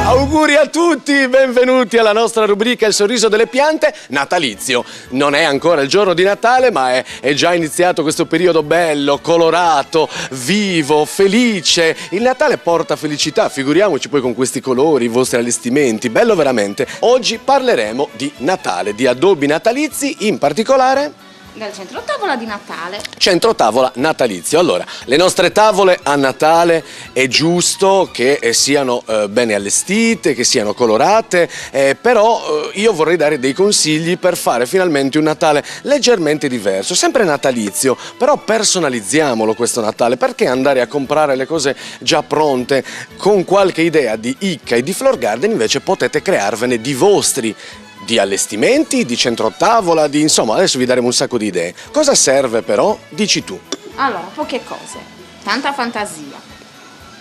Auguri a tutti, benvenuti alla nostra rubrica Il sorriso delle piante natalizio. Non è ancora il giorno di Natale, ma è già iniziato questo periodo bello, colorato, vivo, felice. Il Natale porta felicità, figuriamoci poi con questi colori, i vostri allestimenti, bello veramente. Oggi parleremo di Natale, di addobbi natalizi, in particolare del centro tavola di Natale. Centro tavola natalizio. Allora, le nostre tavole a Natale è giusto che siano bene allestite, che siano colorate, però io vorrei dare dei consigli per fare finalmente un Natale leggermente diverso, sempre natalizio, però personalizziamolo questo Natale. Perché andare a comprare le cose già pronte? Con qualche idea di Icca e di Floor Garden invece potete crearvene di vostri, di allestimenti, di centro tavola, insomma, adesso vi daremo un sacco di idee. Cosa serve però? Dici tu. Allora, poche cose, tanta fantasia,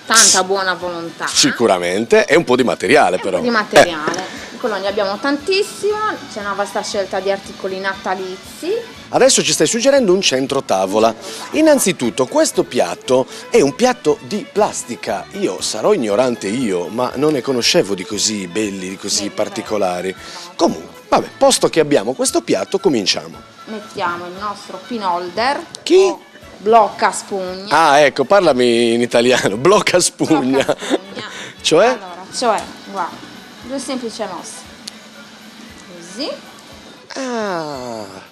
tanta buona volontà. Sicuramente, e un po' di materiale però. Di materiale. Quello ne abbiamo tantissimo, c'è una vasta scelta di articoli natalizi. Adesso ci stai suggerendo un centro tavola. Innanzitutto, questo piatto è un piatto di plastica. Io sarò ignorante ma non ne conoscevo di così belli, di così particolari. Comunque, vabbè, posto che abbiamo questo piatto, cominciamo. Mettiamo il nostro pin holder. Chi? Blocca spugna. Ah, ecco, parlami in italiano. Blocca spugna. Blocca spugna. Cioè? Allora, guarda, due semplici mosse. Così. Ah,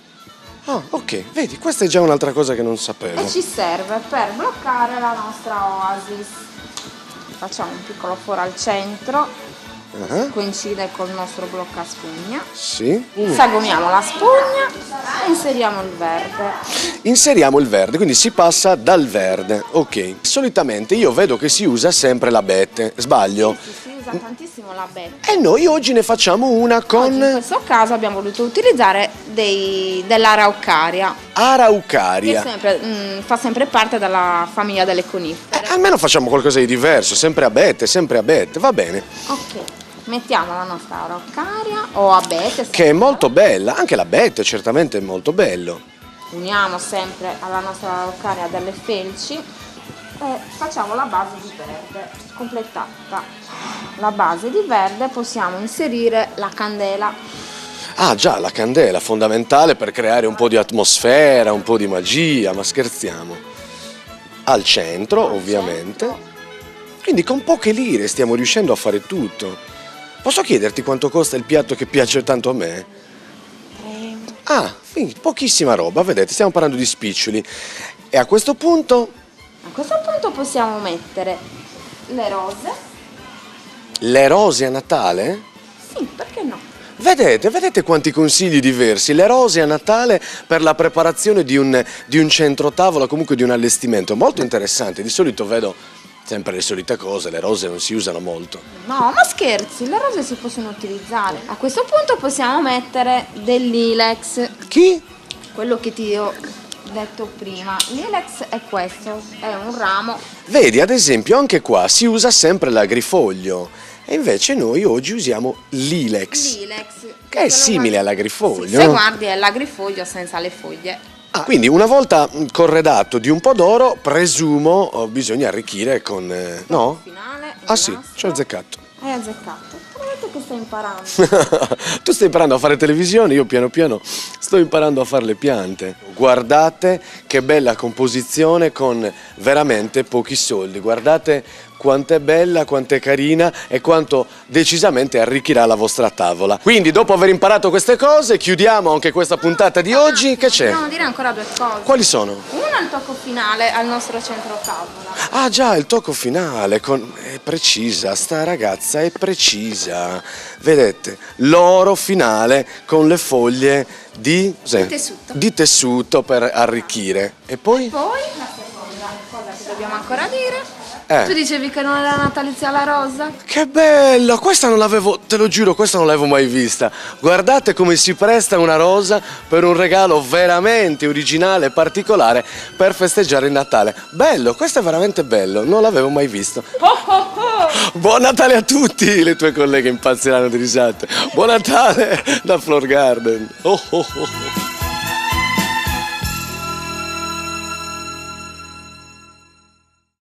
ok, vedi, questa è già un'altra cosa che non sapevo. E ci serve per bloccare la nostra oasis. Facciamo un piccolo foro al centro, coincide col nostro blocca spugna. Sì. Sagomiamo la spugna e inseriamo il verde. Inseriamo il verde, quindi si passa dal verde, ok. Solitamente io vedo che si usa sempre l'abete, sbaglio? Sì, si usa tantissimo l'abete. E noi oggi ne facciamo una con... Oggi in questo caso abbiamo voluto utilizzare dell'araucaria. Araucaria. Che fa sempre parte della famiglia delle conifere. Almeno facciamo qualcosa di diverso, sempre abete, va bene. Ok, mettiamo la nostra araucaria o abete. Che è molto bella, anche l'abete certamente è molto bello. Uniamo sempre alla nostra araucaria delle felci e facciamo la base di verde completata. La base di verde possiamo inserire la candela. Ah già, la candela, fondamentale per creare un po' di atmosfera, un po' di magia, ma scherziamo. Al centro, ovviamente. Quindi con poche lire stiamo riuscendo a fare tutto. Posso chiederti quanto costa il piatto che piace tanto a me? Ah, quindi pochissima roba, vedete, stiamo parlando di spiccioli. E a questo punto? A questo punto possiamo mettere le rose. Le rose a Natale? Sì, perché no? Vedete quanti consigli diversi. Le rose a Natale per la preparazione di un centro tavola, comunque di un allestimento. Molto interessante, di solito vedo sempre le solite cose, le rose non si usano molto. No, ma scherzi, le rose si possono utilizzare. A questo punto possiamo mettere dell'ilex. Chi? Quello che ti ho detto prima. L'ilex è questo, è un ramo. Vedi, ad esempio, anche qua si usa sempre l'agrifoglio. E invece noi oggi usiamo l'ilex. L'ilex. Che è simile all'agrifoglio. Sì, se guardi è l'agrifoglio senza le foglie. Ah, quindi una volta corredato di un po' d'oro, presumo bisogna arricchire con... no? Finale, ah sì, ci ho azzeccato. Hai azzeccato. Però vedete che stai imparando. Tu stai imparando a fare televisione, io piano piano sto imparando a fare le piante. Guardate che bella composizione con veramente pochi soldi. Guardate quanto è bella, quanto è carina e quanto decisamente arricchirà la vostra tavola. Quindi dopo aver imparato queste cose chiudiamo anche questa puntata di oggi. Che c'è? Dobbiamo dire ancora due cose. Quali sono? Una, il tocco finale al nostro centro tavola. Ah già, il tocco finale, è precisa, sta ragazza è precisa. Vedete, l'oro finale con le foglie di tessuto. Di tessuto per arricchire. E poi? Poi la seconda cosa che dobbiamo ancora dire Tu dicevi che non era natalizia la rosa? Che bella! Questa non l'avevo, te lo giuro, questa non l'avevo mai vista. Guardate come si presta una rosa per un regalo veramente originale e particolare per festeggiare il Natale. Bello, questo è veramente bello, non l'avevo mai visto. Buon Natale a tutti! Le tue colleghe impazziranno di risate. Buon Natale da Floor Garden.